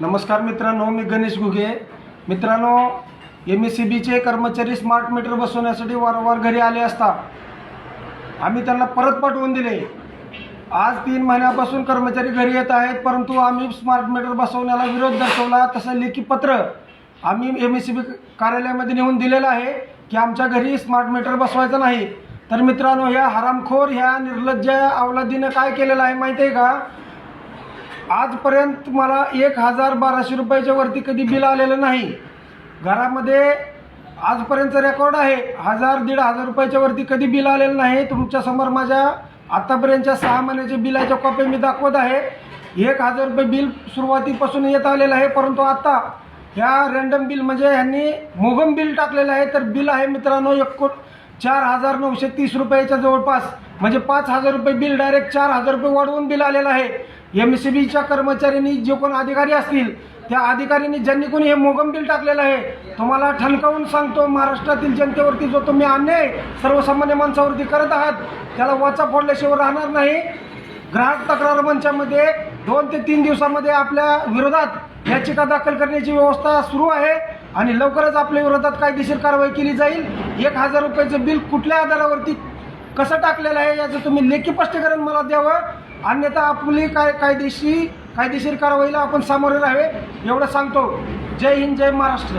नमस्कार मित्रांनो, मी गणेश घुगे. मित्रांनो, MSEBीचे कर्मचारी स्मार्ट मीटर बसवण्यासाठी वारंवार घरी आले असता आम्ही त्यांना परत पाठवून दिले. आज 3 महिन्यापासून कर्मचारी घरी येत आहेत, परंतु आम्ही स्मार्ट मीटर बसवण्याला विरोध दर्शवला. तसं लेखी पत्र आम्ही MSEB कार्यालयामध्ये नेऊन दिलेलं आहे की आमच्या घरी स्मार्ट मीटर बसवायचं नाही. तर मित्रांनो, ह्या हरामखोर ह्या निर्लज्ज अवलादीनं काय केलेलं आहे माहिती आहे का? आजपर्यंत मला 1,000-1,200 रुपयाच्या वरती कधी बिल आलेलं नाही. घरामध्ये आजपर्यंत रेकॉर्ड आहे, 1,000-1,500 रुपयाच्या वरती कधी बिल आलेलं नाही. तुमच्यासमोर माझ्या आतापर्यंतच्या 6 महिन्याच्या बिलाच्या कॉप्या मी दाखवत आहे. 1,000 रुपये बिल सुरुवातीपासून येत आलेलं आहे, परंतु आता ह्या रँडम बिल म्हणजे ह्यांनी मोगम बिल टाकलेलं आहे. तर बिल आहे मित्रांनो 4,930 रुपयाच्या जवळपास, म्हणजे 5,000 रुपये बिल डायरेक्ट 4,000 रुपये वाढवून बिल आलेलं आहे. MSEBीच्या कर्मचाऱ्यांनी जे कोण अधिकारी असतील त्या अधिकाऱ्यांनी ज्यांनी कोणी हे मोगम बिल टाकलेलं आहे, तुम्हाला ठणकावून सांगतो, महाराष्ट्रातील जनतेवरती जो तुम्ही अन्याय सर्वसामान्य माणसावरती करत आहात त्याला वाचा फोडल्याशिवाय राहणार नाही. ग्राहक तक्रार मंचामध्ये 2 ते 3 दिवसामध्ये आपल्या विरोधात याचिका दाखल करण्याची व्यवस्था सुरू आहे आणि लवकरच आपल्या विरोधात कायदेशीर कारवाई केली जाईल. 1,000 रुपयाचं बिल कुठल्या आधारावरती कसं टाकलेलं आहे याचं तुम्ही लेखी स्पष्टीकरण मला द्यावं, अन्यथा आपली कायदेशीर कारवाईला आपण सामोरे राहावे एवढं सांगतो. जय हिंद, जय महाराष्ट्र.